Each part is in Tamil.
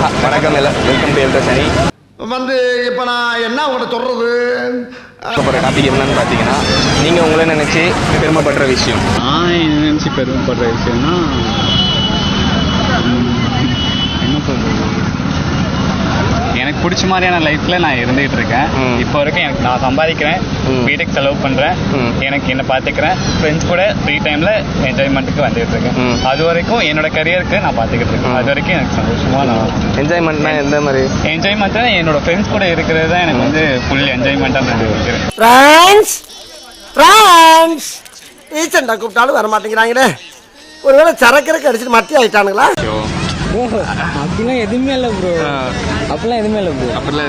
வணக்கம் வெல்கம் டு எல்டர் சனி. வந்து இப்போ நான் என்ன உங்கள்கிட்ட சொல்கிறது போகிற டாபிக் என்னன்னு பார்த்தீங்கன்னா, நீங்கள் உங்களை நினச்சி பெருமைப்படுற விஷயம். நான் நினச்சி பெருமைப்படுற விஷயம்னா என்ன சொல்கிறது, எனக்கு பிடிச்ச மாதிரியான லைஃப்பில் நான் இருந்துகிட்டு இருக்கேன். இப்போ வரைக்கும் எனக்கு நான் சம்பாதிக்கிறேன், வீட்டுக்கு செலவு பண்ணுறேன், எனக்கு என்ன பார்த்துக்கிறேன், ஃப்ரெண்ட்ஸ் கூட ஃப்ரீ டைமில் என்ஜாய்மெண்ட்டுக்கு வந்துகிட்டு இருக்கேன். அது வரைக்கும் என்னோட கரியருக்கு நான் பார்த்துக்கிட்டு இருக்கேன். அது வரைக்கும் எனக்கு சந்தோஷமாக நான் என்ஜாய்மெண்ட்னா எந்த மாதிரி என்ஜாய்மெண்ட்டாக என்னோட ஃப்ரெண்ட்ஸ் கூட இருக்கிறது தான் எனக்கு வந்து ஃபுல் என்ஜாய்மெண்ட்டாக நான் இருக்கிறேன். ஈச்சண்டா கூப்பிட்டாலும் வர மாட்டேங்கிறாங்களே. ஒருவேளை சரக்கரைக்கு அடிச்சுட்டு மட்டி ஆயிட்டானுங்களா? அப்படிலாம் எதுவுமே இல்லை ப்ரோ. அப்படிலாம் எதுவுமே இல்லை ப்ரோ. அப்படிலாம்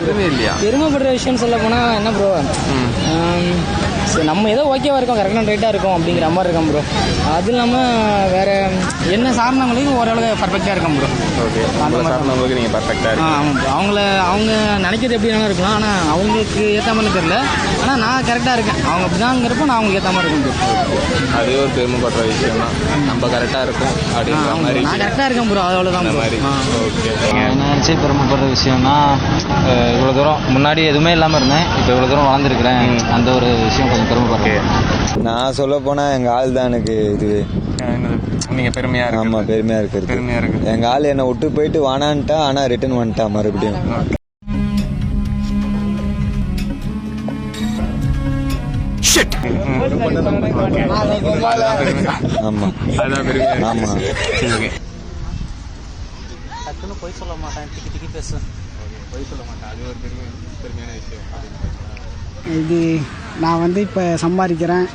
எதுவுமே இல்லையா? பெருமைப்படுற விஷயம் சொல்ல போனா என்ன ப்ரோ, நம்ம ஏதோ ஓகேவா இருக்கோம், கரெக்டாக ரைட்டாக இருக்கும் அப்படிங்கிற மாதிரி இருக்கோம் ப்ரோ. அது இல்லாமல் வேற என்ன சார்ந்தவங்களுக்கு ஓரளவுக்கு பர்ஃபெக்டாக இருக்கும் ப்ரோ. ஓகே, சார்ந்தவங்களுக்கு நீங்கள் பர்ஃபெக்டாக இருக்கும். ஆமாம் ப்ரோ. அவங்க நினைக்கிறது எப்படி வேணா இருக்கலாம், ஆனால் அவங்களுக்கு ஏற்ற மாதிரி தெரியல. ஆனால் நான் கரெக்டாக இருக்கேன், அவங்க அப்படிதாங்கிறப்போ நான் அவங்களுக்கு ஏற்ற மாதிரி இருக்கும் ப்ரோ. அது ஒரு பெருமைப்படுற விஷயம் தான், நம்ம கரெக்டாக இருக்கும் அப்படின்ற மாதிரி. நான் கரெக்டாக இருக்கேன் ப்ரோ, அவ்வளோதான் மாதிரி. ஓகே, நினச்சி பெருமைப்படுற விஷயம்னா, இவ்வளோ தூரம் முன்னாடி எதுவுமே இல்லாமல் இருந்தேன், இப்போ இவ்வளோ தூரம் வளர்ந்துருக்கிறேன், அந்த ஒரு விஷயம் கொஞ்சம் பெருமைப்படுறேன். நான் சொல்ல போனா எங்க ஆள் தான் எனக்கு இது. நீங்க பெருமையா இருக்கு? ஆமா, பெருமையா இருக்கிறது. பெருமையா இருக்கு. எங்க ஆள் என்னை விட்டு போயிட்டு வானான்ட்டா, ஆனா ரிட்டர்ன் வந்துட்டா மறுபடியும். ஆமா ஆமா. போய் சொல்ல மாட்டேன், திக்கி பேசுவேன். அது ஒரு பெருமையான விஷயம். இது நான் வந்து இப்போ சம்பாதிக்கிறேன்,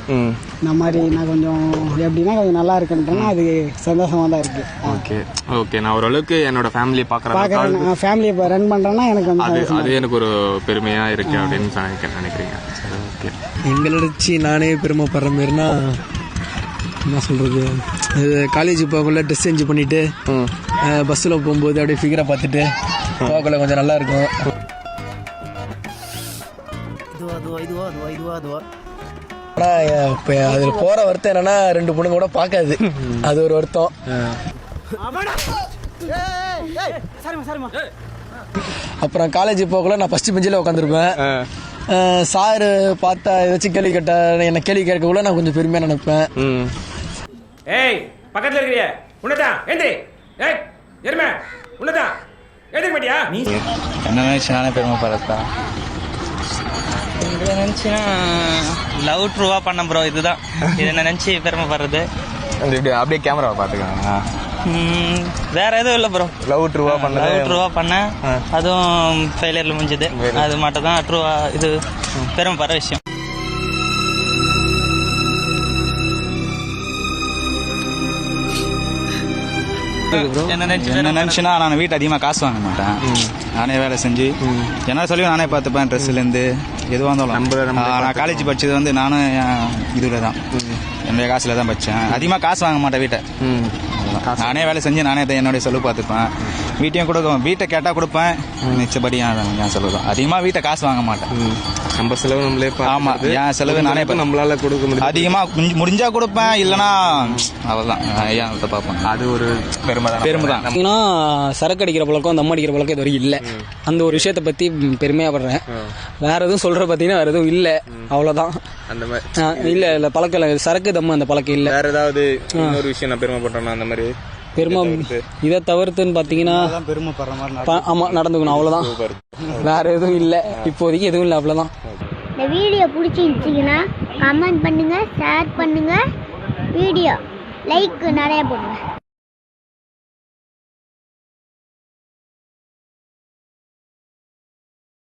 இந்த மாதிரி நான் கொஞ்சம் எப்படின்னா கொஞ்சம் நல்லா இருக்குன்றேன்னா அது சந்தோஷமாக தான் இருக்குது. ஓகே ஓகே, நான் ஓரளவுக்கு என்னோட ஃபேமிலியை பார்க்குறேன், நான் ஃபேமிலியை இப்போ ரன் பண்ணுறேன்னா எனக்கு அது எனக்கு ஒரு பெருமையாக இருக்கு அப்படின்னு நினைக்கிறீங்க? சரி, ஓகே. எங்களை வச்சு நானே பெருமைப்படுற மாரினா என்ன சொல்கிறது, காலேஜ் போகக்குள்ள ட்ரெஸ் சேஞ்ச் பண்ணிவிட்டு பஸ்ஸில் போகும்போது அப்படியே ஃபிகரை பார்த்துட்டு போகக்குள்ள கொஞ்சம் நல்லா இருக்கும். ஆனால் இப்போ அதில் போகிற வருத்தம் என்னன்னா, 2 பொண்ணுங்க கூட பார்க்காது, அது ஒரு வருத்தம். அப்புறம் காலேஜ் போகக்குள்ள நான் ஃபர்ஸ்ட் பெஞ்சில் உட்காந்துருப்பேன். சாரு பார்த்தா ஏதாச்சும் கேள்வி கேட்டா, என்ன கேள்வி கேட்கக்குள்ள நான் கொஞ்சம் பெருமையாக நினைப்பேன். ஏய், பக்கத்தில் இருக்கிறிய உன்னதான் ஏந்திரி, ஏய் எருமை உன்னதான் ஏந்திரிக்க மாட்டியா? நீ என்ன நினச்சி நானே பெருமைப்படுறதான் நினச்சினா லவ் ட்ரூவாக பண்ண ப்ரோ. இதுதான் இதை நினச்சி பெருமைப்படுறது. அப்படியே கேமராவை பார்த்துக்கோங்க. வேற எதுவும் இல்லை ப்ரோ. லவ் ட்ரூவா பண்ணேன், அதுவும் ஃபெயிலியர்ல முடிஞ்சது. அது மட்டும் தான் ட்ரூவா இது பெருமைப்படுற விஷயம். என்ன நினச்சினா, நான் வீட்டு அதிகமாக காசு வாங்க மாட்டேன், நானே வேலை செஞ்சு என்ன சொல்லி நானே பார்த்துப்பேன். ட்ரெஸ்ஸுலேருந்து எதுவாக இருந்தாலும். நான் காலேஜ் படித்தது வந்து நானும் இதில் தான், என்னுடைய காசில் தான் படித்தேன். அதிகமாக காசு வாங்க மாட்டேன் வீட்டை, நானே வேலை செஞ்சு நானே என்னுடைய செலவு பார்த்துப்பேன். வீட்டையும் கொடுக்கும், வீட்டை கேட்டால் கொடுப்பேன், மிச்சபடி என் செலவு தான். அதிகமாக வீட்டை காசு வாங்க மாட்டேன், நம்ம செலவு நம்மளே. ஆமாம், என் செலவு நானே நம்மளால கொடுக்க முடியும். அதிகமாக முடிஞ்சா கொடுப்பேன், இல்லைன்னா அவ்வளோதான் ஏன் பார்ப்பேன். அது ஒரு பெருமை தான். சரக்கு அடிக்கிற பழக்கம், தம் அடிக்கிற பழக்கம் இது வரைக்கும் இல்லை. அந்த ஒரு விஷயத்தை பற்றி பெருமையாக படுறேன். வேற எதுவும் சொல்கிற பார்த்தீங்கன்னா வேற எதுவும் இல்லை, அவ்வளோதான். அந்த மாதிரி இல்லை பழக்கம் இல்லை, சரக்கு தம் அந்த பழக்கம் இல்லை. வேற ஏதாவது இன்னொரு விஷயம் நான் பெருமைப்படுறேன் அந்த மாதிரி பெருமை இதை தவிர்த்துன்னு பார்த்தீங்கன்னா பெருமைப்படுற மாதிரி ஆமாம் நடந்துக்கணும், அவ்வளோதான். வேற எதுவும் இல்லை, இப்போதைக்கு எதுவும் இல்லை, அவ்வளோதான். இந்த வீடியோ பிடிச்சிருந்துச்சிங்கன்னா கமெண்ட் பண்ணுங்க, ஷேர் பண்ணுங்க, வீடியோ லைக் நிறைய போடுங்க.